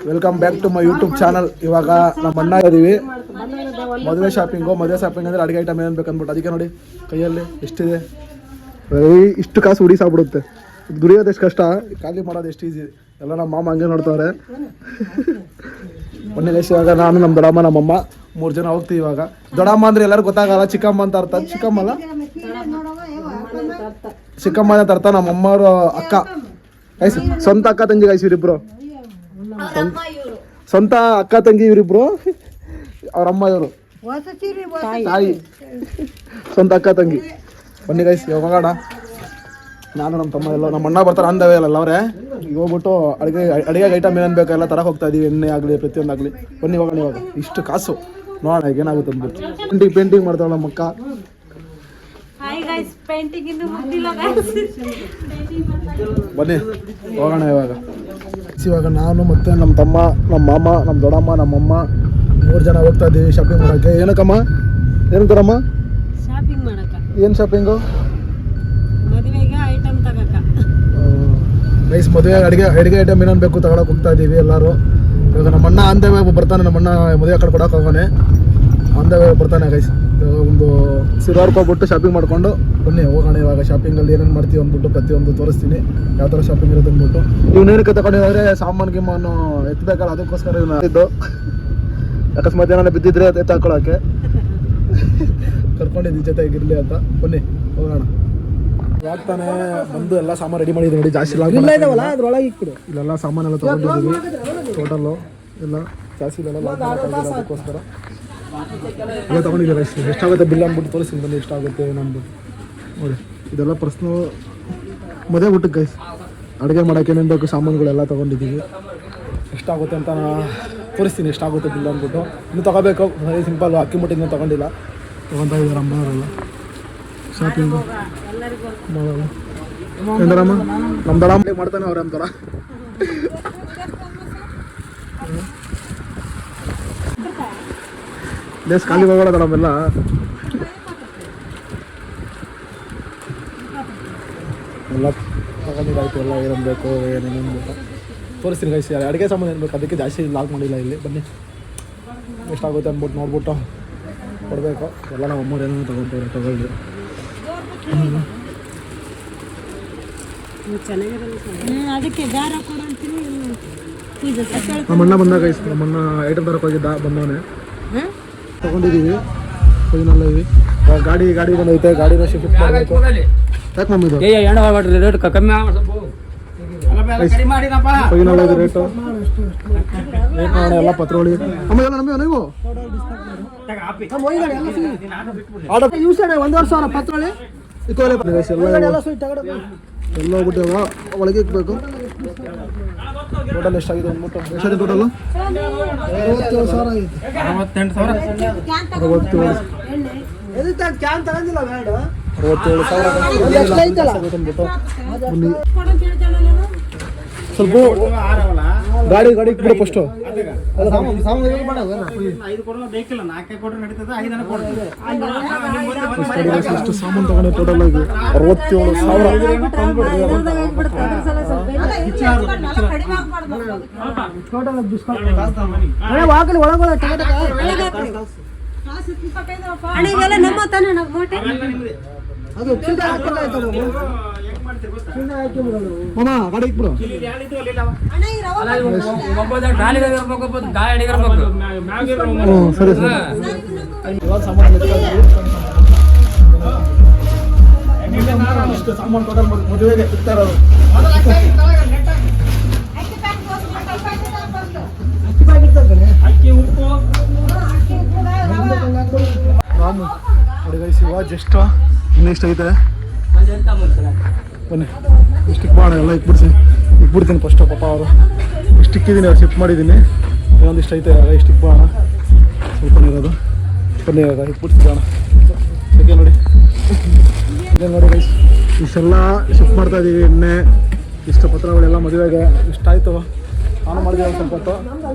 Welcome back to my YouTube channel. ಇವಾಗ ನಮ್ಮ ಅಣ್ಣ ಇದೀವಿ ಮದುವೆ ಶಾಪಿಂಗ್ ಅಂದ್ರೆ ಅಡುಗೆ ಐಟಮ್ ಏನು ಬೇಕಂದ್ಬಿಟ್ಟು ಅದಕ್ಕೆ ನೋಡಿ ಕೈಯಲ್ಲಿ ಎಷ್ಟಿದೆ. ಇಷ್ಟು ಕಾಸು ಹುಡಿಸಾಗ್ಬಿಡುತ್ತೆ. ದುಡಿಯೋದು ಎಷ್ಟು ಕಷ್ಟ, ಖಾಲಿ ಮಾಡೋದು ಎಷ್ಟು ಈಸಿ. ಎಲ್ಲ ನಮ್ಮ ಮಾಮ ಹಂಗೆ ನೋಡ್ತವ್ರೆ. ಮೊನ್ನೆ ಇವಾಗ ನಾನು ನಮ್ಮ ದೊಡ್ಡಮ್ಮ ನಮ್ಮಮ್ಮ 3 ಜನ ಹೋಗ್ತೀವಿ. ಇವಾಗ ದೊಡ್ಡಮ್ಮ ಅಂದ್ರೆ ಎಲ್ಲರೂ ಗೊತ್ತಾಗಲ್ಲ, ಚಿಕ್ಕಮ್ಮ ಅಂತ ಅರ್ಥ. ಚಿಕ್ಕಮ್ಮ ಅಂತ ಅರ್ಥ. ನಮ್ಮಮ್ಮವರು ಅಕ್ಕ ಗೈಸ್, ಸ್ವಂತ ಅಕ್ಕ ತಂಗಿ ಗೈಸ್ ಇವರಿಬ್ರು. ಸ್ವಂತ ಅಕ್ಕ ತಂಗಿ ಇವರಿಬ್ರು. ಅವ್ರಮ್ಮ ಇವರು ತಾಯಿ, ಸ್ವಂತ ಅಕ್ಕ ತಂಗಿ. ಬನ್ನಿ ಗೈಸ್ ಇವಾಗ ಹೋಗೋಣ. ನಾನು ನಮ್ಮ ತಮ್ಮ ಎಲ್ಲ ನಮ್ಮ ಅಣ್ಣ ಬರ್ತಾರೆ ಅಂದವೇ ಅಲ್ಲ ಅವರೇ. ಈಗ ಹೋಗ್ಬಿಟ್ಟು ಅಡುಗೆ ಐಟಮ್ ಏನೇನು ಬೇಕು ಎಲ್ಲ ತರಕ್ಕೆ ಹೋಗ್ತಾ ಇದೀವಿ. ಎಣ್ಣೆ ಆಗಲಿ ಪ್ರತಿಯೊಂದಾಗಲಿ. ಬನ್ನಿ ಹೋಗೋಣ. ಇವಾಗ ಇಷ್ಟು ಕಾಸು ನೋಡೋಣ ಈಗ ಏನಾಗುತ್ತೆ ಅಂದ್ಬಿಟ್ಟು. ಪೇಂಟಿಂಗ್ ಮಾಡ್ತಾವಲ್ಲ ನಮ್ಮ ಅಕ್ಕ. ಬನ್ನಿ ಹೋಗೋಣ ಇವಾಗ ನಾನು ಮತ್ತೆ ನಮ್ಮ ತಮ್ಮ, ನಮ್ಮ ಮಾಮ, ನಮ್ಮ ದೊಡ್ಡಮ್ಮ, ನಮ್ಮಮ್ಮ 3 ಜನ ಹೋಗ್ತಾ ಇದ್ದೀವಿ ಶಾಪಿಂಗ್ ಮಾಡೋಕ್ಕೆ. ಏನಕ್ಕಮ್ಮ, ಏನು ತರಮ್ಮ? ಶಾಪಿಂಗ್ ಮಾಡಕ. ಏನು ಶಾಪಿಂಗು? ಮದುವೆಗೆ ಐಟಮ್ ತಗಕ. ರೈಸ್ ಮದುವೆ ಅಡುಗೆ ಐಟಮ್ ಏನೇನು ಬೇಕು ತಗೊಳಕ್ಕೆ ಹೋಗ್ತಾ ಇದ್ದೀವಿ ಎಲ್ಲರೂ. ಇವಾಗ ನಮ್ಮ ಅಣ್ಣ ಆನ್ ದ ವೇ ಬರ್ತಾನೆ. ನಮ್ಮ ಅಣ್ಣ ಮದುವೆ ಕಡೆ ಕೊಡೋಕೆ ಹೋಗೋನೆ. ಆನ್ ದ ವೇ ಬರ್ತಾನೆ ಗೈಸ್. ಒಂದು ಸಿರೋರ್ಗೆ ಹೋಗ್ಬಿಟ್ಟು ಶಾಪಿಂಗ್ ಮಾಡಿಕೊಂಡು ಬನ್ನಿ ಹೋಗೋಣ. ಇವಾಗ ಶಾಪಿಂಗಲ್ಲಿ ಏನೇನು ಮಾಡ್ತೀವಿ ಅಂದ್ಬಿಟ್ಟು ಪ್ರತಿಯೊಂದು ತೋರಿಸ್ತೀನಿ, ಯಾವ ಥರ ಶಾಪಿಂಗ್ ಇರುತ್ತೆ ಅಂದ್ಬಿಟ್ಟು. ನೀವು ನೇರಕ್ಕೆ ತಗೊಂಡಿದ್ರೆ ಸಾಮಾನು ಗಿಮಾನು ಎತ್ತಬೇಕಲ್ಲ, ಅದಕ್ಕೋಸ್ಕರ ಇದ್ದು ಅಕಸ್ಮಾತ್ ಏನಾರ ಬಿದ್ದಿದ್ರೆ ಎತ್ತ ಹಾಕೊಳ್ಳೋಕ್ಕೆ ಕರ್ಕೊಂಡಿದ್ದು ಜೊತೆಗಿರಲಿ ಅಂತ. ಬನ್ನಿ ಹೋಗೋಣ. ಯಾಕ್ತಾನೆ ಬಂದು ಎಲ್ಲ ಸಾಮಾನು ರೆಡಿ ಮಾಡಿದ್ವಿ ನೋಡಿ. ಜಾಸ್ತಿ ಇದಾವಲ್ಲ ಅದ್ರೊಳಗೆ ಇಕ್ಬಿಡು. ಇಲ್ಲೆಲ್ಲ ಸಾಮಾನೆಲ್ಲ ತೊಗೊಂಡಿದ್ದೀವಿ ಟೋಟಲ್ಲು. ಎಲ್ಲ ಜಾಸ್ತಿ ಇದೆಲ್ಲ ಅದಕ್ಕೋಸ್ಕರ ಎಲ್ಲ ತೊಗೊಂಡಿದ್ದೀವಿ. ಎಷ್ಟಾಗುತ್ತೆ ಬಿಲ್ ಅಂದ್ಬಿಟ್ಟು ತೋರಿಸ್ತೀನಿ ಬನ್ನಿ ಎಷ್ಟಾಗುತ್ತೆ ಏನಂದ್ಬಿಟ್ಟು. ನೋಡಿ ಇದೆಲ್ಲ ಪರ್ಸ್ನಲ್ ಮದುವೆ ಊಟಕ್ಕೆ ಗೈಸ್. ಅಡುಗೆ ಮಾಡೋಕೆ ಏನೇನು ಬೇಕು ಸಾಮಾನುಗಳೆಲ್ಲ ತೊಗೊಂಡಿದ್ದೀವಿ. ಎಷ್ಟಾಗುತ್ತೆ ಅಂತ ತೋರಿಸ್ತೀನಿ ಎಷ್ಟಾಗುತ್ತೆ ಬಿಲ್ ಅಂದ್ಬಿಟ್ಟು. ಇನ್ನು ತೊಗೋಬೇಕು ಸಿಂಪಲ್. ಅಕ್ಕಿ ಮುಟ್ಟಿ ಇನ್ನೂ ತೊಗೊಂಡಿಲ್ಲ, ತೊಗೊತಾ ಇದ್ದಾರೆ ಅಮ್ಮವರೆಲ್ಲ ಶಾಪಿಂಗು ಮಾಡೋದು. ಎಂದರಮ್ಮ ನಮ್ಮ ದೊಡ್ಡಮ್ಮ ಮಾಡ್ತಾನೆ ಅವ್ರೆ ಅಂತಾರ. ದೇಶ ಖಾಲಿ ಹೋಗೋಣ ನಮ್ಮೆಲ್ಲ. ಎಲ್ಲ ತಗೊಂಡಿದ್ದಾಯ್ತು. ಎಲ್ಲ ಏನೇನು ಬೇಕು ಏನೇನು ಬೇಕು ತೋರಿಸ್ತೀನಿ ಗೈಸ್. ಅಡುಗೆ ಸಾಮಾನು ಏನು ಬೇಕು ಅದಕ್ಕೆ ಜಾಸ್ತಿ ಲಾಕ್ ಮಾಡಿಲ್ಲ ಇಲ್ಲಿ. ಬನ್ನಿ ಎಷ್ಟಾಗುತ್ತೆ ಅಂದ್ಬಿಟ್ಟು ನೋಡ್ಬಿಟ್ಟು ಕೊಡಬೇಕು. ಎಲ್ಲ ನಾವು ಅಮ್ಮವ್ರು ಏನೇನು ತಗೊಳ್ಳಿ. ನಮ್ಮಣ್ಣ ಬಂದಾಗ ಗೈಸ್, ನಮ್ಮಣ್ಣ ಐಟಮ್ ತರಕ್ಕೆ ಹೋಗಿದ್ದ, ಬಂದವನೇ ತಗೊಂಡಿದ್ದೀವಿ. ಫೈನಲ್ ಇವಿ ಗಾಡಿ ಬಂದೈತೆ. ಗಾಡಿನ ಶಿಫ್ಟ್ ಮಾಡಬೇಕು. ಯಾಕೆ ಮಮ್ಮಿ ಇದು ರೇಟ್ ಕಮ್ಮಿ ಫೈನಲ್ ಇದೆ ರೇಟು. ರೇಟ್ ಎಲ್ಲ ಪತ್ರೊಳಿ ಅಮ್ಮ ಎಲ್ಲ ನಮಗೆ ನೀವು ಆರ್ಡರ್ ಯೂಸ್ 1,000 ಪತ್ರೊಳಿ ಎಲ್ಲ ಹೋಗ್ಬಿಟ್ಟು ಒಳಗೆ ಇಕ್ಬೇಕು. ಟೋಟಲ್ ಎಷ್ಟಾಗಿದೆ ಅಂದ್ಬಿಟ್ಟು ಎಷ್ಟಾಗಿದೆ ಟೋಟಲ್? 67,000 ಆಗಿದೆ. 67,000 ಸ್ವಲ್ಪ ಗಾಡಿ ಇಕ್ಬಿಡು ಫಸ್ಟು. ಎಷ್ಟು ಸಾಮಾನು ತಗೊಂಡು ಟೋಟಲ್ ಆಗಿ 67,000. ಗಾಡಿ ಇಕ್ಬಿಡು. ಸರಿ ಸರಿ. ಇಷ್ಟು ಸಾಮಾನು ಟೋಟಲ್ ಮದುವೆಗೆ ಇರ್ತಾ ಇರೋದು. ನಾನು ನೋಡಿ ಗೈಸ್ ಇವಾಗ ಜಸ್ಟ್ ಇನ್ನೆಷ್ಟು ಐತೆ ಬನ್ನಿ ಇಷ್ಟಿಕ್ ಮಾಡೋಣ. ಎಲ್ಲ ಇಕ್ಬಿಡ್ತೀನಿ ಫಸ್ಟು. ಪಾಪ ಅವರು ಇಷ್ಟು ಇಕ್ಕಿದ್ದೀನಿ, ಅವ್ರು ಶಿಫ್ಟ್ ಮಾಡಿದ್ದೀನಿ. ಇನ್ನೊಂದಿಷ್ಟು ಐತೆ ಇಷ್ಟಿಕ್ ಮಾಡೋಣ. ಸ್ವಲ್ಪ ಇರೋದು ಬನ್ನಿ ಇವಾಗ ಇಕ್ಬಿಡ್ತಿದ್ದೋಣ. ಓಕೆ ನೋಡಿ ನೋಡಿ ಗೈಸ್ ಇಷ್ಟೆಲ್ಲ ಶಿಫ್ಟ್ ಮಾಡ್ತಾ ಇದ್ದೀವಿ. ಎಣ್ಣೆ ಇಷ್ಟು ಪತ್ರಗಳೆಲ್ಲ ಮದುವೆಗೆ ಇಷ್ಟ ಆಯಿತು. ನಾನು ಮಾಡಿದ್ದೀವಿ ಸ್ವಲ್ಪ ಹೊತ್ತು.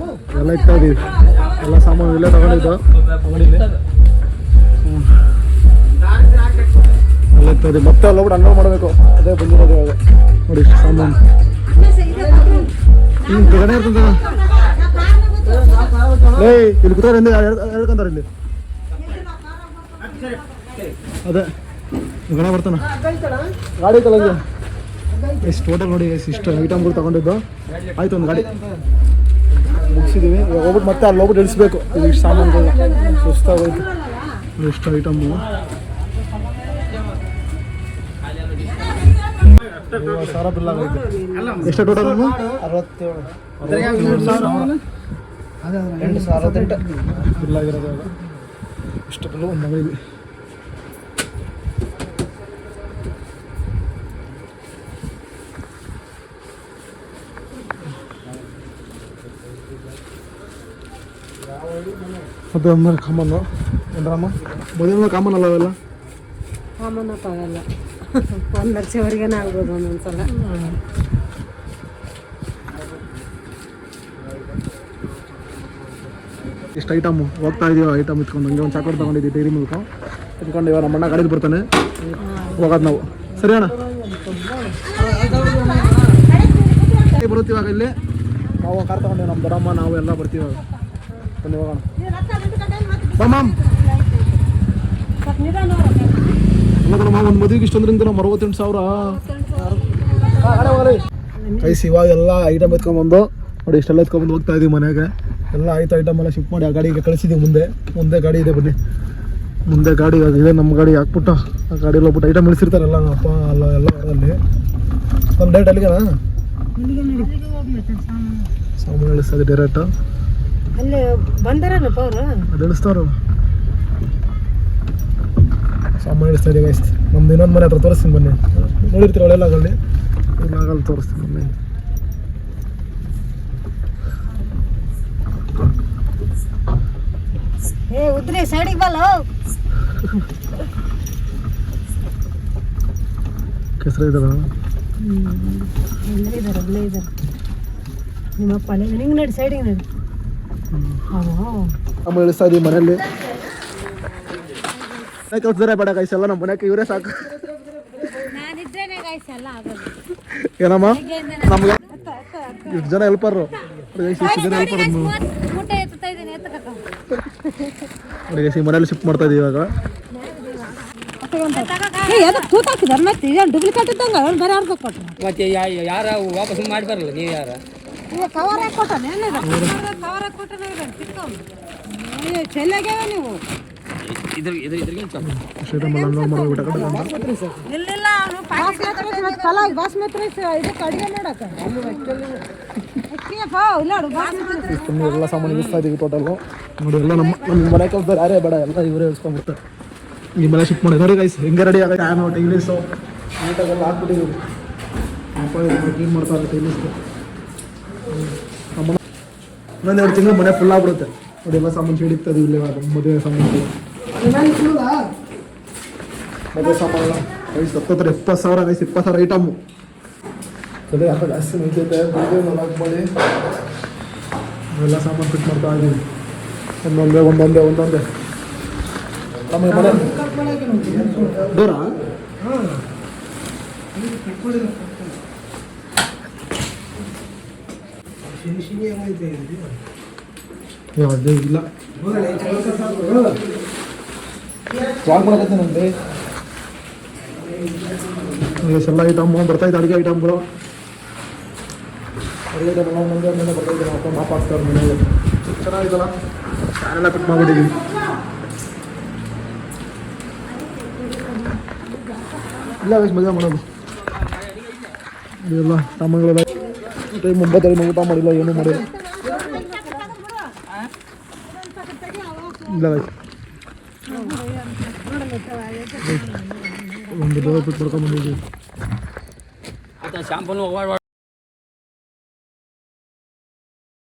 ಎಲ್ಲ ಇಕ್ತಾ ಇದ್ದೀವಿ. ಎಲ್ಲ ಸಾಮಾನು ಇಲ್ಲೇ ತಗೊಂಡಿದ್ದು ಅಂಗಡಿಲಿ ಎಲ್ಲ ಇಕ್ತಾ ಇದ್ದೀವಿ. ಮತ್ತೆ ಎಲ್ಲ ಕೂಡ ಅನ್ಲೋಡ್ ಮಾಡಬೇಕು. ಅದೇ ಬಂದಿರೋದು ಇವಾಗ ನೋಡಿ ಇಷ್ಟು ಸಾಮಾನು. ಗಣೆ ಇರ್ತಂತ ಇಲ್ಲಿ ಕೂತ್ಕೊಂಡು ಹೇಳ್ಕೊಂತಾರೆ ಇಲ್ಲಿ ಅದೇ ಗಣ ಬರ್ತಾನ ಗಾಡಿ ತಲಂಗೆ ಎಷ್ಟು ಟೋಟಲ್ ನೋಡಿ ಇಷ್ಟು ಐಟಮ್ಗಳು ತಗೊಂಡಿದ್ದು ಆಯ್ತು ಒಂದು ಗಾಡಿ ಮುಗಿಸಿದ್ದೀವಿ ಇವಾಗ ಹೋಗ್ಬಿಟ್ಟು ಮತ್ತೆ ಅಲ್ಲಿ ಹೋಗ್ಬಿಟ್ಟು ಇಳಿಸ್ಬೇಕು ಇದು ಇಷ್ಟು ಸಾಮಾನುಗಳು ಸುಸ್ತಾಗೋಯ್ತು ಎಷ್ಟು ಐಟಮ್ಮು 50,000 ಬಿಲ್ ಆಗೈತೆ ಎಷ್ಟು ಟೋಟಲ್ 67,000 ಬಿಲ್ ಆಗಿರೋದು ಇಷ್ಟು ಬಿಲ್ಲು ಒಂದು ಮಗಳಿಗೆ ಅದು ಆಮೇಲೆ ಕಾಮನ್ನು ಏನರಮ್ಮ ಮದುವೆ ಕಾಮನ್ ಅಲ್ಲ ಅವೆಲ್ಲ ಕಾಮನಪ್ಪ ಅವೆಲ್ಲ 1 ಲಕ್ಷವರೆಗೇನೆ ಆಗ್ಬೋದು ಒಂದೊಂದ್ಸಲ ಎಷ್ಟು ಐಟಮು ಹೋಗ್ತಾ ಇದೀವಿ ಐಟಮ್ ಇಟ್ಕೊಂಡು ಹಂಗೆ ಒಂದು ಚಾಕ್ಲೇಟ್ ತೊಗೊಂಡಿದ್ದೀವಿ ಡೈರಿ ಮೂಲಕ ಇಟ್ಕೊಂಡು ಇವಾಗ ನಮ್ಮ ಅಣ್ಣ ಗಾಡಿಗೆ ಬರ್ತಾನೆ ಹೋಗೋದು ನಾವು ಸರಿ ಅಣ್ಣ ಬರುತ್ತೀವಿ ಇವಾಗ ಇಲ್ಲಿ ನಾವು ಕಾರ್ ತಗೊಂಡಿವಿ ನಮ್ಮ ದೊಡ್ಡಮ್ಮ ನಾವು ಎಲ್ಲ ಬರ್ತೀವಿ ಇವಾಗ ಬನ್ನಿ ಹೋಗೋಣ ಮಾಮ್ ಒಂದು ಮದುವೆಗೆ ಇಷ್ಟೊಂದ್ರಿಂದ ನಾವು 68,000 ಕೈಸ್ ಇವಾಗ ಎಲ್ಲ ಐಟಮ್ ಎತ್ಕೊಂಡ್ಬಂದು ನೋಡಿ ಇಷ್ಟೆಲ್ಲ ಎತ್ಕೊಂಡ್ಬಂದು ಹೋಗ್ತಾ ಇದೀವಿ ಮನೆಗೆ ಎಲ್ಲ ಆಯ್ತು ಐಟಮ್ ಎಲ್ಲ ಶಿಫ್ಟ್ ಮಾಡಿ ಆ ಗಾಡಿಗೆ ಕಳಿಸಿದ್ದೀವಿ ಮುಂದೆ ಗಾಡಿ ಇದೆ ಬನ್ನಿ ಮುಂದೆ ಗಾಡಿ ಇದೆ ನಮ್ಮ ಗಾಡಿ ಹಾಕ್ಬಿಟ್ಟು ಆ ಗಾಡಿಯಲ್ಲಿ ಹೋಗ್ಬಿಟ್ಟು ಐಟಮ್ ಇಳಿಸಿರ್ತಾರಲ್ಲ ಅಪ್ಪ ಅಲ್ಲ ಎಲ್ಲ ಅಲ್ಲಿ ನಮ್ಮ ಡೈರೆಕ್ಟ್ ಅಲ್ಲಿಗೆನಾ ಸಾಮಾನು ಇಳಿಸ್ತದೆ ಡೈರೆಕ್ಟ್ ಅಲ್ಲಿ ಬಂದಾರಲ್ಲಪ್ಪ ಅವರು ಅದು ಇಳಿಸ್ತಾರ ಸಾಮಾನು ಇಳಿಸ್ತಾ ಇದೆ ಗೈಸ್ ನಮ್ದು ಇನ್ನೊಂದು ಮನೆ ಹತ್ರ ತೋರಿಸ್ತೀನಿ ಬನ್ನಿ ನೋಡಿರ್ತೀರ ಒಳ್ಳೆಲ್ಲ ಆಗಲ್ಲಿ ಆಗಲ್ಲಿ ತೋರಿಸ್ತೀನಿ ಬನ್ನಿ ಏ ಉದ್ರಿ ಸೈಡಿಗೆ ಬಲ್ಲ ಕೆಸರು ಇದಾರ ಇದ್ದಾರೆ ನಿಮ್ಮಪ್ಪ ನಿಂಗೆ ನಡಿ ಸೈಡಿಗೆ ನಡಿ ಅಮ್ಮ ಇಳಿಸ್ತಾ ಇದೀವಿ ಮನೆಯಲ್ಲಿ ಕಲ್ಸಿದ್ರೆ ಬೇಡ ಗೈಸ್ ಎಲ್ಲ ನಮ್ಮ ಮನೆಗೆ ಇವರೇ ಸಾಕು ಏನಮ್ಮ ನಮ್ಗೆ ಇಷ್ಟು ಜನ ಹೆಲ್ಪರು ಇಷ್ಟು ಜನ ಹೆಲ್ಪರ್ ನೋಡಿ ಗೈಸ್ ಈ ಮನೆಯಲ್ಲಿ ಶಿಫ್ಟ್ ಮಾಡ್ತಾ ಇದೀವಿ ಇವಾಗ ತೂತಾಕಿದಾರೆ ಮತ್ತೆ ಇದೇನು ಡೂಪ್ಲಿಕೇಟ್ ಇದ್ದಂಗೆ ಅವ್ನು ಬೇರೆ ಯಾರ್ದು ಕೊಟ್ಟರು ಮತ್ತೆ ಯಾರ ವಾಪಸ್ ಮಾಡಿ ಬರಲ್ಲ ನೀವು ಯಾರ ಕವರ್ ಹಾಕಿ ಕೊಟ್ಟಾನೆ ಕವರ್ ಹಾಕಿ ಕೊಟ್ಟಾನೆ ಚೆಲ್ಲಾಗ್ಯಾವ ನೀವು ಬಾಸ್ಮತಿ ರೈಸ್ ಇದಕ್ಕೆ ಅಡುಗೆ ಮಾಡಕ್ಕೆ ಎಲ್ಲ ಸಾಮಾನು ಇಳಿಸ್ತಾ ಇದೀವಿ ಟೋಟಲು ನೋಡಿ ಎಲ್ಲ ನಮ್ಮ ಮನೆ ಕೆಲಸದವ್ರು ಯಾರೇ ಬೇಡ ಎಲ್ಲ ಇವರೇ ಇಳಿಸ್ಕೊಂಡ್ಬಿಡ್ತಾರೆ ಈ ಮನೆ ಶಿಫ್ಟ್ ಮಾಡಿ ನೋಡಿ ಗೈಸ್ ಹೆಂಗೆ ರೆಡಿ ಆಗುತ್ತೆ ಫ್ಯಾನು ಟೈಲೀಸು ನೀಟಾಗೆಲ್ಲ ಹಾಕ್ಬಿಟ್ಟಿದ್ದೀವಿ ಕ್ಲೀನ್ ಮಾಡ್ತಾರೆ ಟೈಲೀಸ್ಗೆ ಇನ್ನೊಂದು 2 ತಿಂಗಳು ಮನೆ ಫುಲ್ ಆಗ್ಬಿಡುತ್ತೆ ನೋಡಿ ಎಲ್ಲ ಸಾಮಾನು ಹಿಡಿತದೆ ಇಲ್ಲಿ ಮದುವೆ ಸಾಮಾನು ಮದುವೆ ಸಾಮಾನು ಗೈಸ್ 70,000 ಗೈಸ್ 20,000 ಐಟಮು ಅದೇ ಯಾಕೆ ಜಾಸ್ತಿ ನಿಂತೈತೆ ಮದುವೆ ಮಾಡಿ ಎಲ್ಲ ಸಾಮಾನು ಫಿಟ್ ಮಾಡ್ತಾ ಇದ್ದೀವಿ ಒಂದೊಂದೇ ನಮ್ಮ ಮನೆ ಡೋರಾ ಅದೇ ಇಲ್ಲ ವಾಕ್ ಮಾಡಕತ್ತೆ ನಂಗೆ ಎಲ್ಲ ಐಟಮ್ ಬರ್ತಾಯಿದ್ದೆ ಅಡುಗೆ ಐಟಮ್ಗಳು ಅಡುಗೆ ಐಟಮ್ ಎಲ್ಲ ಮುಂದೆ ಬರ್ತಾಯಿದ್ದೆ ನಾವು ಮಾಪ್ ಹಾಕ್ತಾರೆ ಮನೆಗೆ ಚೆನ್ನಾಗಿತ್ತಲ್ಲ ಫ್ಯಾನೆಲ್ಲ ಫಿಟ್ ಮಾಡಿಬಿಟ್ಟಿದ್ದೀವಿ ಇಲ್ಲ ವಯಸ್ಸು ಮದುವೆ ಮಾಡೋದು ಇದೆಲ್ಲ ಸಾಮಾನುಗಳೆಲ್ಲ ಟೈಮ್ 9 ಊಟ ಮಾಡಿಲ್ಲ ಏನೂ ಮಾಡಿಲ್ಲ ಇಲ್ಲ ವಯಸ್ಸು ಒಂದು ಡೋರ್ ಫಿಟ್ ಮಾಡ್ಕೊಂಡ್ಬಂದಿದ್ದೀವಿ ಶಾಂಪೂನು